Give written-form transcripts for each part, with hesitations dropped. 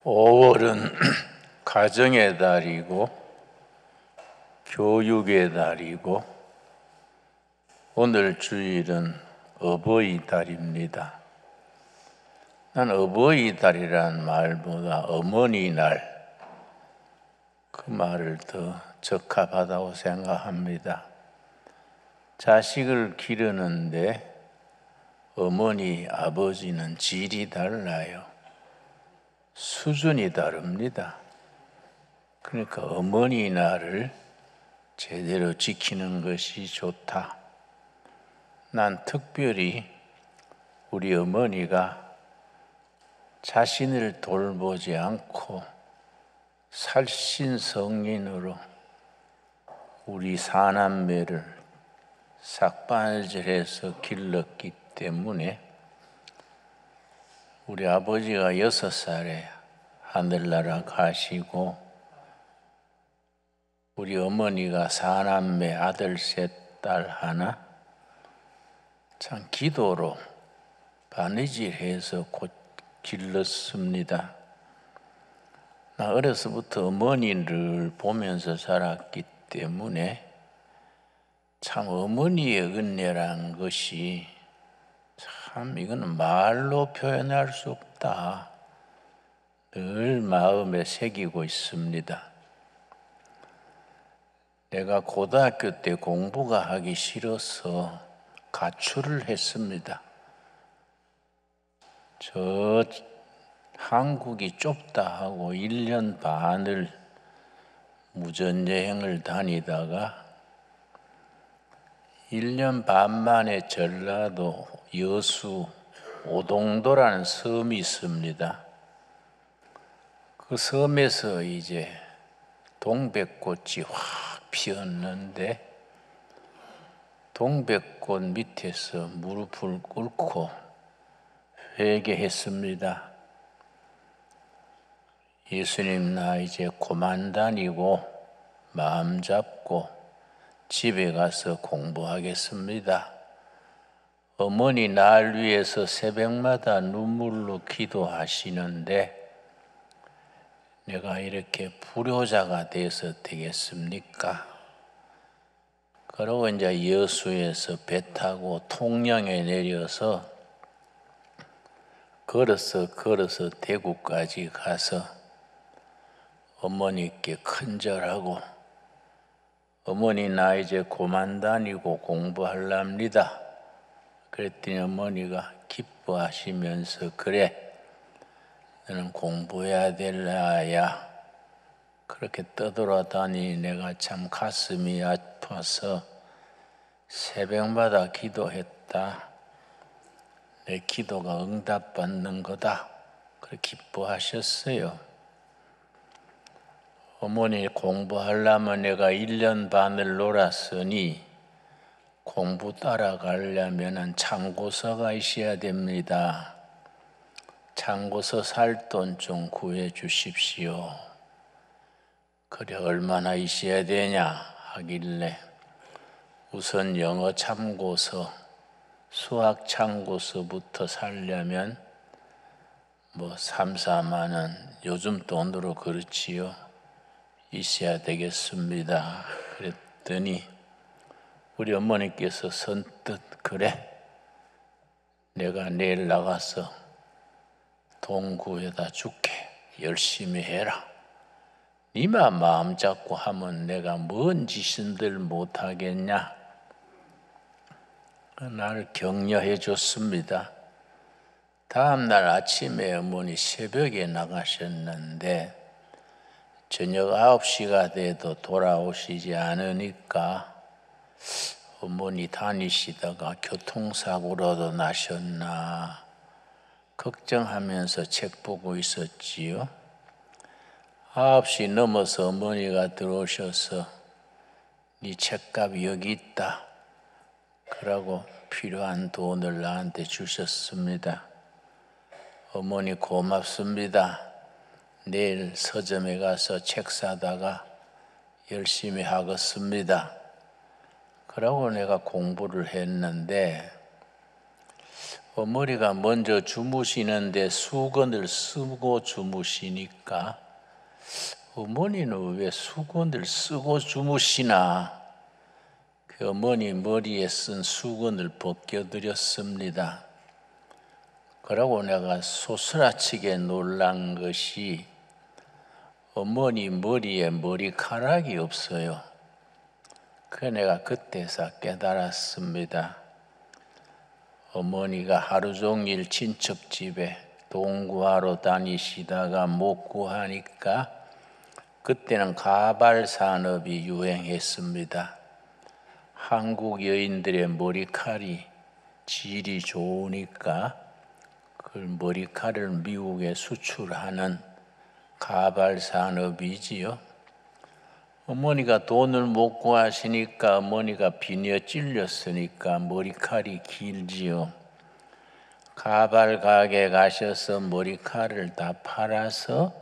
5월은 가정의 달이고 교육의 달이고 오늘 주일은 어버이 달입니다. 난 어버이 달이란 말보다 어머니 날, 그 말을 더 적합하다고 생각합니다. 자식을 기르는데 어머니, 아버지는 질이 달라요. 수준이 다릅니다. 그러니까 어머니 날을 제대로 지키는 것이 좋다. 난 특별히 우리 어머니가 자신을 돌보지 않고 살신성인으로 우리 사남매를 삭발질해서 길렀기 때문에 우리 아버지가 6살에 하늘나라 가시고 우리 어머니가 사남매 아들 셋, 딸 하나 참 기도로 바느질해서 곧 길렀습니다. 나 어려서부터 어머니를 보면서 자랐기 때문에 참 어머니의 은혜란 것이 참 이거는 말로 표현할 수 없다. 늘 마음에 새기고 있습니다. 내가 고등학교 때 공부가 하기 싫어서 가출을 했습니다. 저 한국이 좁다 하고 1년 반을 무전여행을 다니다가 1년 반 만에 전라도 여수 오동도라는 섬이 있습니다. 그 섬에서 이제 동백꽃이 확 피었는데 동백꽃 밑에서 무릎을 꿇고 회개했습니다. 예수님, 나 이제 그만 다니고 마음 잡고 집에 가서 공부하겠습니다. 어머니 날 위해서 새벽마다 눈물로 기도하시는데 내가 이렇게 불효자가 돼서 되겠습니까? 그러고 이제 여수에서 배 타고 통영에 내려서 걸어서 대구까지 가서 어머니께 큰절하고 어머니 나 이제 그만 다니고 공부하랍니다. 그랬더니 어머니가 기뻐하시면서 그래 너는 공부해야 될 나야. 그렇게 떠돌아다니 내가 참 가슴이 아파서 새벽마다 기도했다. 내 기도가 응답받는 거다. 그렇게 기뻐하셨어요. 어머니 공부하려면 내가 1년 반을 놀았으니 공부 따라가려면 참고서가 있어야 됩니다. 참고서 살 돈 좀 구해 주십시오. 그래 얼마나 있어야 되냐 하길래 우선 영어 참고서, 수학 참고서부터 살려면 뭐 3, 4만 원 요즘 돈으로 그렇지요. 있어야 되겠습니다. 그랬더니 우리 어머니께서 선뜻 그래 내가 내일 나가서 돈 구해다 줄게. 열심히 해라. 니만 마음 잡고 하면 내가 뭔 짓인들 못하겠냐. 나를 격려해 줬습니다. 다음 날 아침에 어머니 새벽에 나가셨는데 저녁 9시가 돼도 돌아오시지 않으니까 어머니 다니시다가 교통사고라도 나셨나 걱정하면서 책 보고 있었지요. 9시 넘어서 어머니가 들어오셔서 네 책값이 여기 있다. 그러고 필요한 돈을 나한테 주셨습니다. 어머니 고맙습니다. 내일 서점에 가서 책 사다가 열심히 하겠습니다. 그러고 내가 공부를 했는데 어머니가 먼저 주무시는데 수건을 쓰고 주무시니까 어머니는 왜 수건을 쓰고 주무시나? 그 어머니 머리에 쓴 수건을 벗겨드렸습니다. 그러고 내가 소스라치게 놀란 것이 어머니 머리에 머리카락이 없어요. 그 내가 그때서 깨달았습니다. 어머니가 하루 종일 친척 집에 돈 구하러 다니시다가 못 구하니까 그때는 가발 산업이 유행했습니다. 한국 여인들의 머리칼이 질이 좋으니까 그 머리칼을 미국에 수출하는 가발 산업이지요. 어머니가 돈을 못 구하시니까 어머니가 비녀 찔렸으니까 머리칼이 길지요. 가발 가게 가셔서 머리칼을 다 팔아서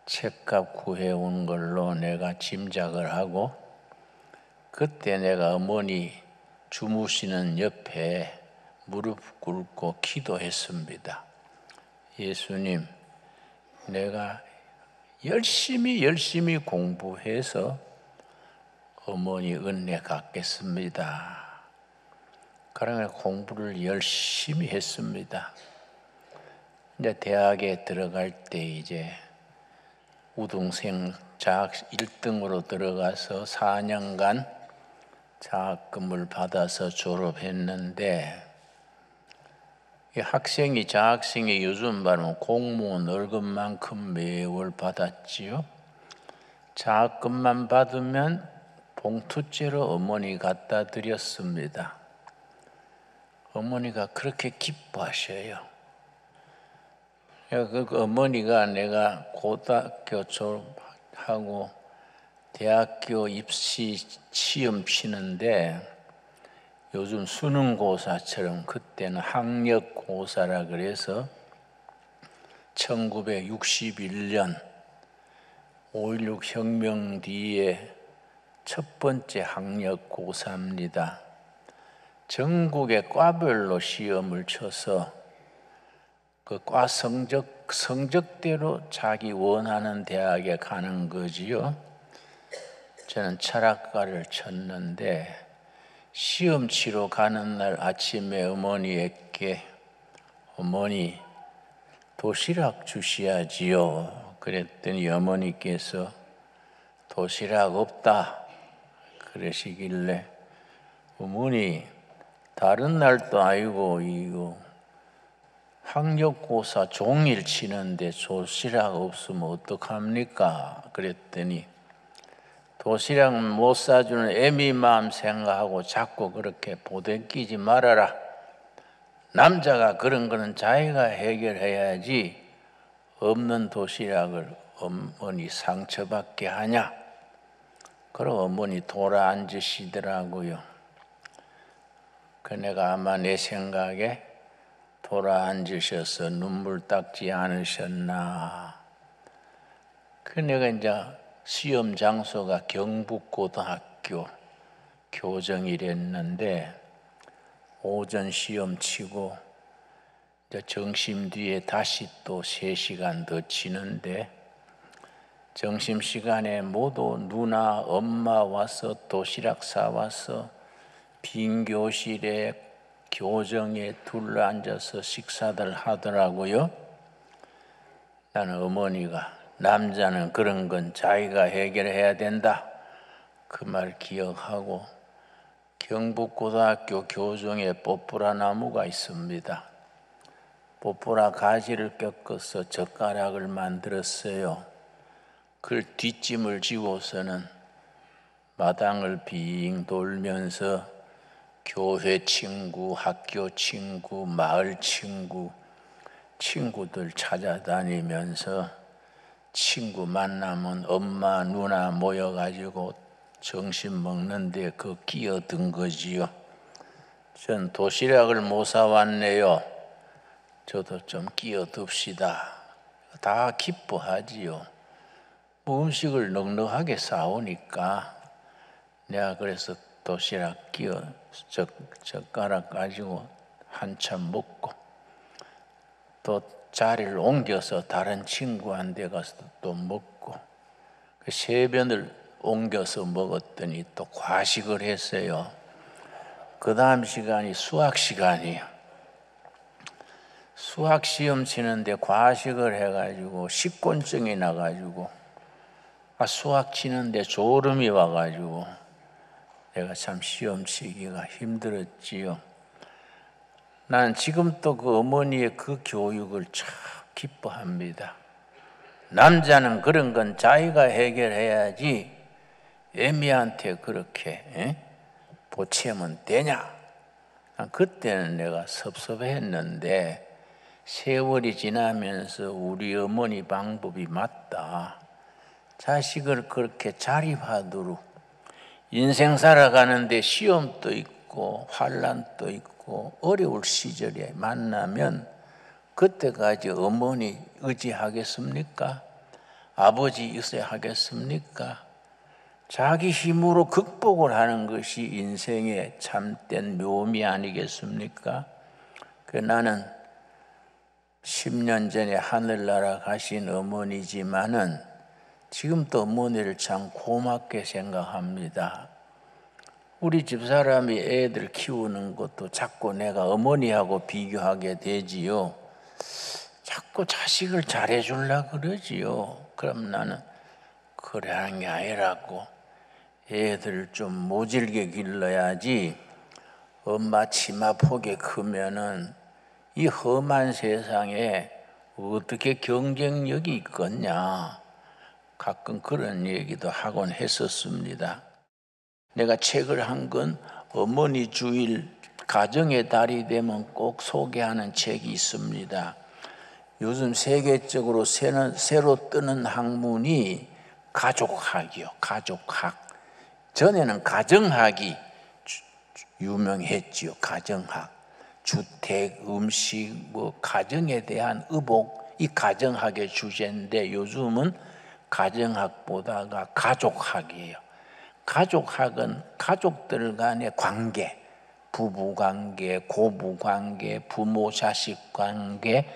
책값 구해온 걸로 내가 짐작을 하고 그때 내가 어머니 주무시는 옆에 무릎 꿇고 기도했습니다. 예수님, 내가 열심히 공부해서 어머니 은혜 갚겠습니다. 그러면 공부를 열심히 했습니다. 이제 대학에 들어갈 때 이제 우등생 장학 1등으로 들어가서 4년간 장학금을 받아서 졸업했는데 이 학생이 장학생이 요즘 말하면 공무원 월급만큼 매월 받았지요. 장학금만 받으면 봉투째로 어머니 갖다 드렸습니다. 어머니가 그렇게 기뻐하셔요. 그 어머니가 내가 고등학교 졸업하고 대학교 입시 시험 치는데 요즘 수능고사처럼 그때는 학력고사라 그래서 1961년 5.16 혁명 뒤에 첫 번째 학력고사입니다. 전국의 과별로 시험을 쳐서 그 과 성적대로 자기 원하는 대학에 가는 거지요. 저는 철학과를 쳤는데 시험 치러 가는 날 아침에 어머니에게 어머니 도시락 주셔야지요. 그랬더니 어머니께서 도시락 없다 그러시길래 어머니 다른 날도 아니고 이거 학력고사 종일 치는데 도시락 없으면 어떡합니까? 그랬더니 도시락 못 사주는 애미 마음 생각하고 자꾸 그렇게 보대끼지 말아라. 남자가 그런 거는 자기가 해결해야지 없는 도시락을 어머니 상처받게 하냐. 그러고 어머니 돌아 앉으시더라고요. 그 내가 아마 내 생각에 돌아 앉으셔서 눈물 닦지 않으셨나. 그 내가 이제 시험 장소가 경북고등학교 교정이랬는데 오전 시험 치고 이제 점심 뒤에 다시 또 3시간 더 치는데 점심시간에 모두 누나 엄마 와서 도시락 사와서 빈 교실에 교정에 둘러앉아서 식사들 하더라고요. 나는 어머니가 남자는 그런 건 자기가 해결해야 된다. 그 말 기억하고 경북고등학교 교정에 뽀뿌라 나무가 있습니다. 뽀뿌라 가지를 꺾어서 젓가락을 만들었어요. 그 뒷짐을 지고서는 마당을 빙 돌면서 교회 친구, 학교 친구, 마을 친구, 친구들 찾아다니면서 친구 만나면 엄마, 누나 모여가지고 점심 먹는데 그 끼어든 거지요. 전 도시락을 못 사왔네요. 저도 좀 끼어듭시다. 다 기뻐하지요. 뭐 음식을 넉넉하게 싸우니까 내가 그래서 도시락 끼어 젓가락 가지고 한참 먹고 또 자리를 옮겨서 다른 친구한테 가서 또 먹고, 그 세 번을 옮겨서 먹었더니 또 과식을 했어요. 그 다음 시간이 수학 시간이에요. 수학 시험 치는데 과식을 해가지고 식곤증이 나가지고 수학 치는데 졸음이 와가지고 내가 참 시험 치기가 힘들었지요. 난 지금도 그 어머니의 그 교육을 참 기뻐합니다. 남자는 그런 건 자기가 해결해야지 애미한테 그렇게 보채면 되냐? 그때는 내가 섭섭했는데 세월이 지나면서 우리 어머니 방법이 맞다. 자식을 그렇게 자립하도록, 인생 살아가는데 시험도 있고 환난도 있고 어려울 시절에 만나면 그때까지 어머니 의지하겠습니까? 아버지 의지하겠습니까? 자기 힘으로 극복을 하는 것이 인생의 참된 묘미 아니겠습니까? 나는 10년 전에 하늘나라 가신 어머니지만은 지금도 어머니를 참 고맙게 생각합니다. 우리 집사람이 애들 키우는 것도 자꾸 내가 어머니하고 비교하게 되지요. 자꾸 자식을 잘해주려고 그러지요. 그럼 나는 그래 하는 게 아니라고, 애들 좀 모질게 길러야지 엄마 치마 폭이 크면은 이 험한 세상에 어떻게 경쟁력이 있겠냐. 가끔 그런 얘기도 하곤 했었습니다. 내가 책을 한 건 어머니 주일 가정의 달이 되면 꼭 소개하는 책이 있습니다. 요즘 세계적으로 새로 뜨는 학문이 가족학이요. 가족학. 전에는 가정학이 유명했지요. 가정학. 주택, 음식, 가정에 대한 의복, 이 가정학의 주제인데 요즘은 가정학보다가 가족학이에요. 가족학은 가족들 간의 관계, 부부 관계, 고부 관계, 부모 자식 관계,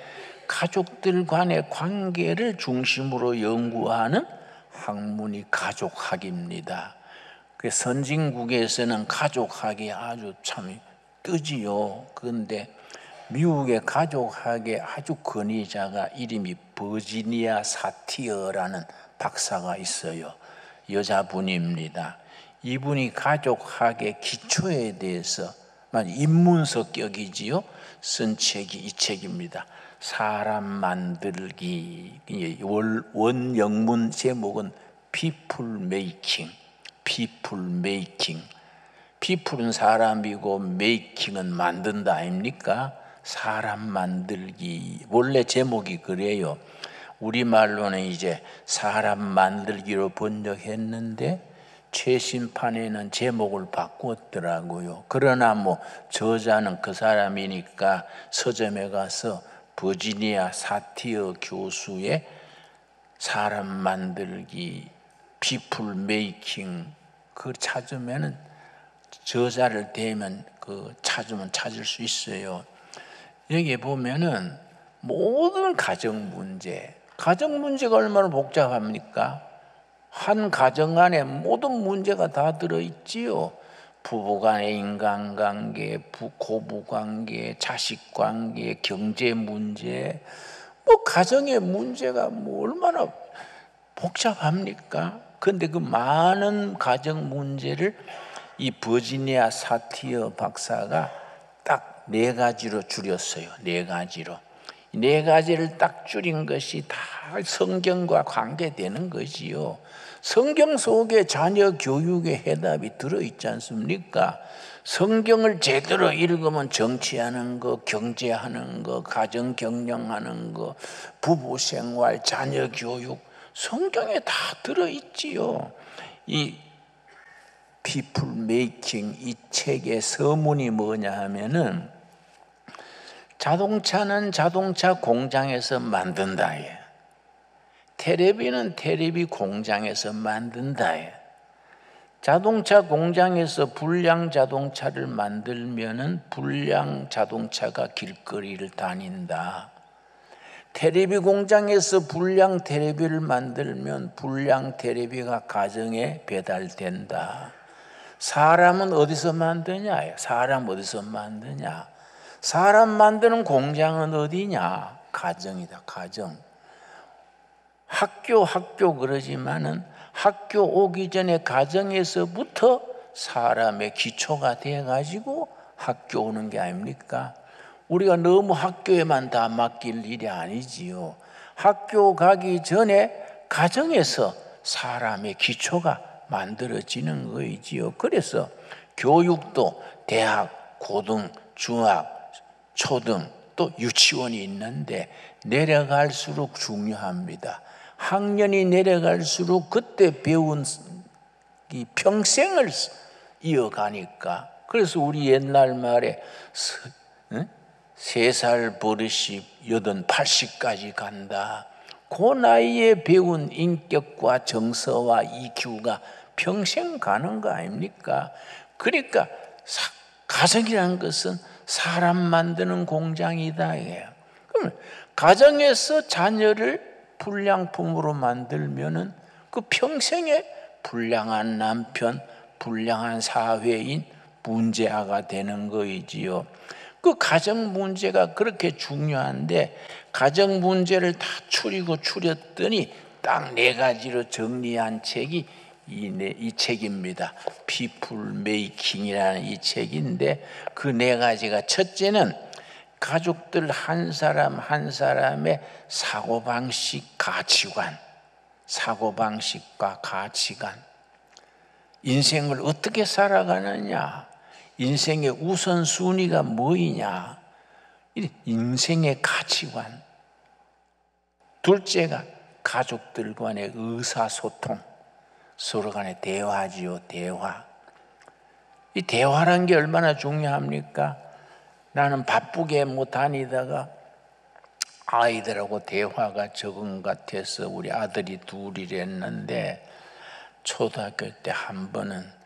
가족들 간의 관계를 중심으로 연구하는 학문이 가족학입니다. 그 선진국에서는 가족학이 아주 참 뜨지요. 그런데 미국의 가족학의 아주 권위자가 이름이 버지니아 사티어라는 박사가 있어요. 여자분입니다. 이분이 가족학의 기초에 대해서 인문서격이지요. 쓴 책이 이 책입니다. 사람 만들기. 원영문 제목은 People Making. People Making. People은 사람이고 Making은 만든다 아닙니까? 사람 만들기. 원래 제목이 그래요. 우리말로는 이제 사람 만들기로 번역했는데 최신판에는 제목을 바꾸었더라고요. 그러나 저자는 그 사람이니까 서점에 가서 버지니아 사티어 교수의 사람 만들기 People Making 그 찾으면은 저자를 대면 찾으면 찾을 수 있어요. 여기 보면은 모든 가정 문제가 얼마나 복잡합니까? 한 가정 안에 모든 문제가 다 들어있지요. 부부 간의 인간관계, 고부관계, 자식관계, 경제 문제, 가정의 문제가 얼마나 복잡합니까? 그런데 그 많은 가정 문제를 이 버지니아 사티어 박사가 딱 4가지로 줄였어요. 4가지로. 4가지를 딱 줄인 것이 다 성경과 관계되는 것이요. 성경 속에 자녀 교육의 해답이 들어있지 않습니까? 성경을 제대로 읽으면 정치하는 거, 경제하는 거, 가정 경영하는 거, 부부 생활, 자녀 교육, 성경에 다 들어있지요. 이 People Making 이 책의 서문이 뭐냐 하면은 자동차는 자동차 공장에서 만든다. 테레비는 테레비 공장에서 만든다. 자동차 공장에서 불량 자동차를 만들면은 불량 자동차가 길거리를 다닌다. 텔레비 공장에서 불량 텔레비를 만들면 불량 텔레비가 가정에 배달된다. 사람은 어디서 만드냐? 사람 어디서 만드냐? 사람 만드는 공장은 어디냐? 가정이다. 가정. 학교 그러지만은 학교 오기 전에 가정에서부터 사람의 기초가 돼가지고 학교 오는 게 아닙니까? 우리가 너무 학교에만 다 맡길 일이 아니지요. 학교 가기 전에 가정에서 사람의 기초가 만들어지는 거이지요. 그래서 교육도 대학, 고등, 중학, 초등 또 유치원이 있는데 내려갈수록 중요합니다. 학년이 내려갈수록 그때 배운 이 평생을 이어가니까. 그래서 우리 옛날 말에 3살 버릇이 80까지 간다. 그 나이에 배운 인격과 정서와 EQ가 평생 가는 거 아닙니까? 그러니까 가정이라는 것은 사람 만드는 공장이다. 그럼 가정에서 자녀를 불량품으로 만들면은 그 평생에 불량한 남편, 불량한 사회인, 문제아가 되는 거이지요. 그 가정 문제가 그렇게 중요한데 가정 문제를 다 추렸더니 딱 4가지로 정리한 책이 이 책입니다. People Making이라는 이 책인데 그 4가지가 첫째는 가족들 한 사람 한 사람의 사고방식, 가치관, 사고방식과 가치관, 인생을 어떻게 살아가느냐, 인생의 우선순위가 뭐이냐, 인생의 가치관. 둘째가 가족들 간의 의사소통, 서로 간의 대화지요. 대화. 이 대화란 게 얼마나 중요합니까? 나는 바쁘게 다니다가 아이들하고 대화가 적은 것 같아서 우리 아들이 둘이랬는데 초등학교 때 한 번은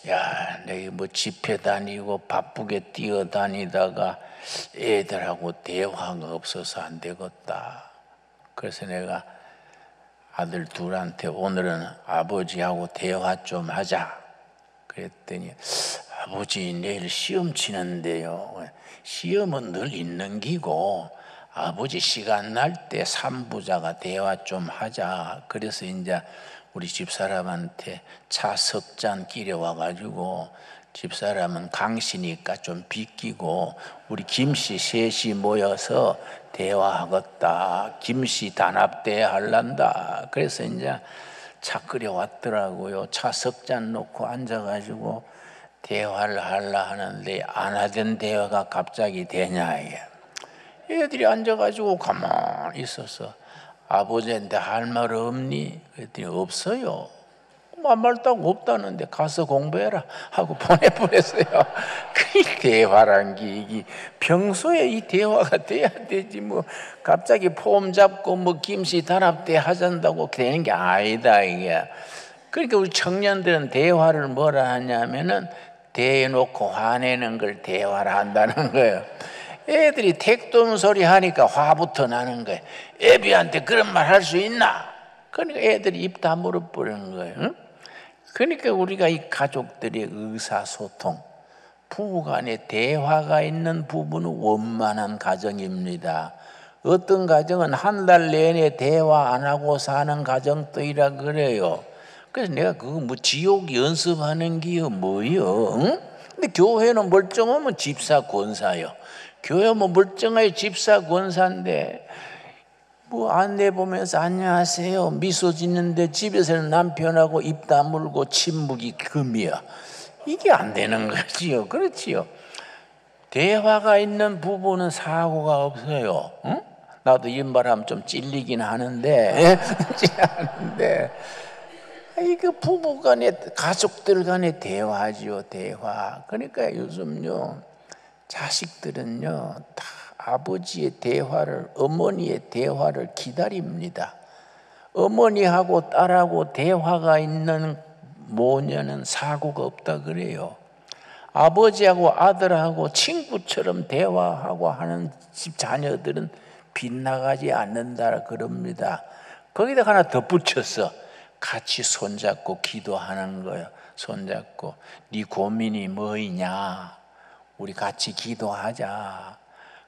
야, 내가 집회 다니고 바쁘게 뛰어다니다가 애들하고 대화가 없어서 안 되겠다. 그래서 내가 아들 둘한테 오늘은 아버지하고 대화 좀 하자. 그랬더니 아버지 내일 시험 치는데요. 시험은 늘 있는 기고 아버지 시간 날 때 삼부자가 대화 좀 하자. 그래서 이제 우리 집사람한테 차 석 잔 끼려와가지고 집사람은 강시니까 좀 비끼고 우리 김씨 셋이 모여서 대화하겠다. 김씨 단합대회 할란다. 그래서 이제 차 끓여왔더라고요. 차 석 잔 놓고 앉아가지고 대화를 하려 하는데 안 하던 대화가 갑자기 되냐. 애들이 앉아가지고 가만히 있어서 아버지한테 할 말 없니? 그랬더니 없어요. 한 말도 없다는데 가서 공부해라 하고 보내버렸어요. 그 대화란 게 이게 평소에 이 대화가 돼야 되지 갑자기 폼 잡고 김씨 단합대 하잔다고 되는 게 아니다 이게. 그러니까 우리 청년들은 대화를 뭐라 하냐면은 대놓고 화내는 걸 대화를 한다는 거예요. 애들이 택도 소리 하니까 화부터 나는 거예요. 애비한테 그런 말 할 수 있나? 그러니까 애들이 입 다물어 버리는 거예요. 응? 그러니까 우리가 이 가족들의 의사소통, 부부간에 대화가 있는 부부는 원만한 가정입니다. 어떤 가정은 한 달 내내 대화 안 하고 사는 가정들이라 그래요. 그래서 내가 그거 지옥 연습하는 게 뭐요? 응? 근데 교회는 멀쩡하면 집사 권사요. 교회 멀쩡하게 집사 권사인데 안내 보면서 안녕하세요 미소 짓는데 집에서는 남편하고 입 다물고 침묵이 금이야. 이게 안 되는 거지요. 그렇지요. 대화가 있는 부부는 사고가 없어요. 응? 나도 이 말하면 좀 찔리긴 하는데 이게 부부 간에 가족들 간의 대화지요. 대화. 그러니까 요즘요 자식들은요 다 아버지의 대화를, 어머니의 대화를 기다립니다. 어머니하고 딸하고 대화가 있는 모녀는 사고가 없다 그래요. 아버지하고 아들하고 친구처럼 대화하고 하는 집 자녀들은 빗나가지 않는다 그럽니다. 거기다 하나 덧붙여서 같이 손잡고 기도하는 거예요. 손잡고 네 고민이 뭐이냐, 우리 같이 기도하자.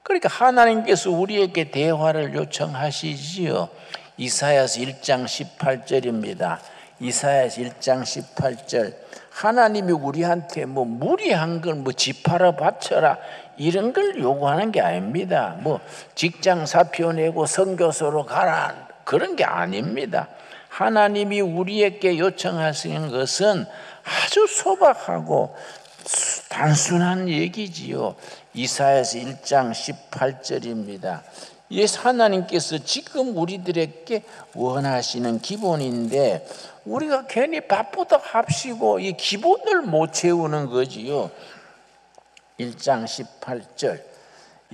그러니까 하나님께서 우리에게 대화를 요청하시지요. 이사야서 1장 18절입니다. 이사야서 1장 18절. 하나님이 우리한테 뭐 무리한 걸 뭐 집 팔아 바쳐라 이런 걸 요구하는 게 아닙니다. 뭐 직장 사표 내고 선교소로 가라 그런 게 아닙니다. 하나님이 우리에게 요청하시는 것은 아주 소박하고 단순한 얘기지요. 이사야서 1장 18절입니다. 예수 하나님께서 지금 우리들에게 원하시는 기본인데 우리가 괜히 바쁘다 합시고 이 기본을 못 채우는 거지요. 1장 18절.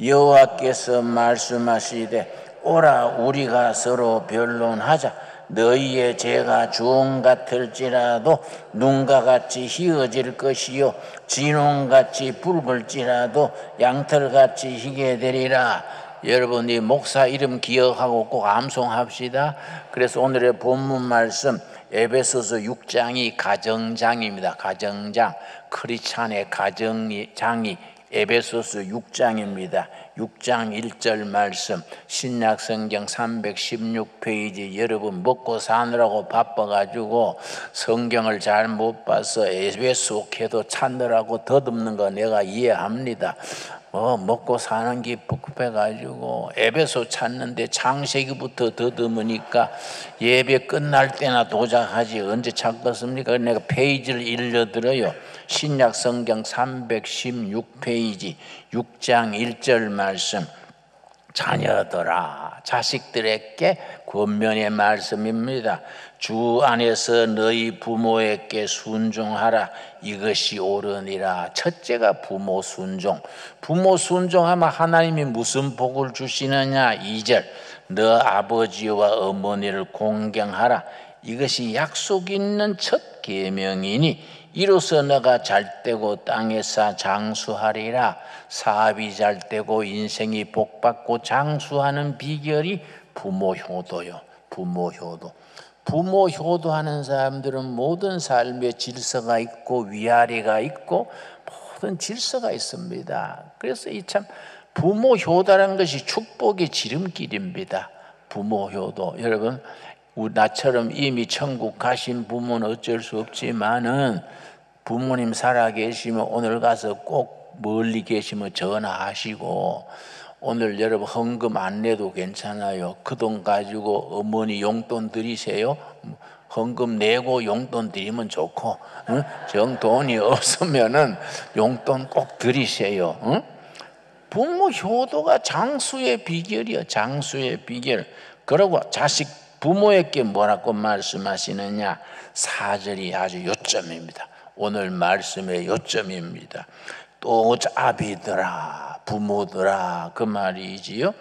여호와께서 말씀하시되 오라 우리가 서로 변론하자. 너희의 죄가 주홍 같을지라도 눈과 같이 희어질 것이요 진홍같이 붉을지라도 양털같이 희게 되리라. 여러분 이 목사 이름 기억하고 꼭 암송합시다. 그래서 오늘의 본문 말씀 에베소서 6장이 가정장입니다. 가정장, 크리스찬의 가정장이 에베소서 6장입니다. 6장 1절 말씀, 신약성경 316페이지. 여러분 먹고 사느라고 바빠가지고 성경을 잘 못 봐서 에베소 교도 찾느라고 더듬는 거 내가 이해합니다. 먹고 사는 게 복잡해가지고 에베소 찾는데 창세기부터 더듬으니까 예배 끝날 때나 도착하지 언제 찾겠습니까? 내가 페이지를 읽어드려요. 신약성경 316페이지 6장 1절 말씀. 자녀들아, 자식들에게 권면의 말씀입니다. 주 안에서 너희 부모에게 순종하라. 이것이 옳으니라. 첫째가 부모 순종. 부모 순종하면 하나님이 무슨 복을 주시느냐. 2절. 너 아버지와 어머니를 공경하라. 이것이 약속 있는 첫 계명이니 이로써 너가 잘되고 땅에서 장수하리라. 사업이 잘되고 인생이 복받고 장수하는 비결이 부모 효도요. 부모 효도. 부모 효도하는 사람들은 모든 삶에 질서가 있고 위아래가 있고 모든 질서가 있습니다. 그래서 이 참 부모 효도라는 것이 축복의 지름길입니다. 부모 효도. 여러분 나처럼 이미 천국 가신 부모는 어쩔 수 없지만은 부모님 살아 계시면 오늘 가서 꼭 멀리 계시면 전화하시고, 오늘 여러분 헌금 안 내도 괜찮아요. 그 돈 가지고 어머니 용돈 드리세요. 헌금 내고 용돈 드리면 좋고, 응? 정 돈이 없으면은 용돈 꼭 드리세요. 응? 부모 효도가 장수의 비결이요. 장수의 비결. 그리고 자식 부모에게 뭐라고 말씀하시느냐. 4절이 아주 요점입니다. 오늘 말씀의 요점입니다. 또 아비들아, 부모들아, 그 말이지요.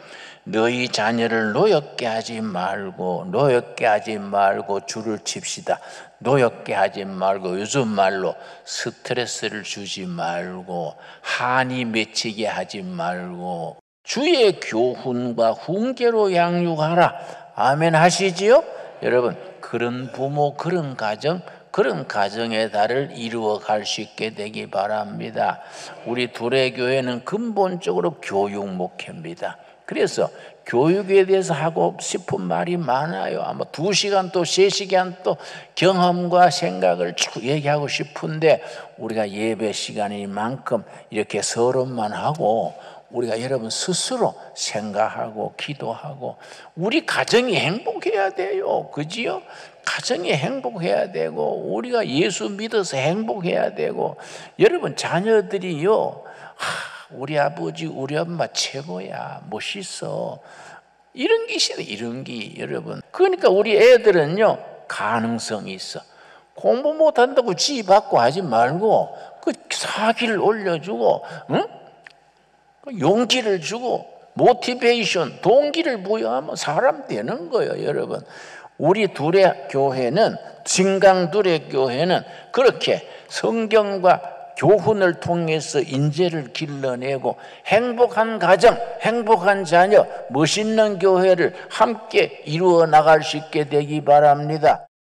너희 자녀를 노엽게 하지 말고, 노엽게 하지 말고 줄을 칩시다. 노엽게 하지 말고, 요즘 말로 스트레스를 주지 말고, 한이 맺히게 하지 말고, 주의 교훈과 훈계로 양육하라. 아멘 하시지요? 여러분, 그런 부모, 그런 가정, 그런 가정의 달을 이루어 갈 수 있게 되기 바랍니다. 우리 두레교회는 근본적으로 교육 목회입니다. 그래서 교육에 대해서 하고 싶은 말이 많아요. 아마 2시간 또 3시간 또 경험과 생각을 쭉 얘기하고 싶은데 우리가 예배 시간이만큼 이렇게 서론만 하고 우리가 여러분 스스로 생각하고 기도하고 우리 가정이 행복해야 돼요. 그지요? 가정이 행복해야 되고 우리가 예수 믿어서 행복해야 되고 여러분 자녀들이요. 우리 아버지 우리 엄마 최고야 멋있어 이런 게 있어요. 이런 게 여러분. 그러니까 우리 애들은요 가능성이 있어. 공부 못한다고 지휘 받고 하지 말고 그 사기를 올려주고 응? 용기를 주고 모티베이션 동기를 부여하면 사람 되는 거예요. 여러분 우리 두레 교회는 진강 두레 교회는 그렇게 성경과 교훈을 통해서 인재를 길러내고 행복한 가정, 행복한 자녀, 멋있는 교회를 함께 이루어 나갈 수 있게 되기 바랍니다.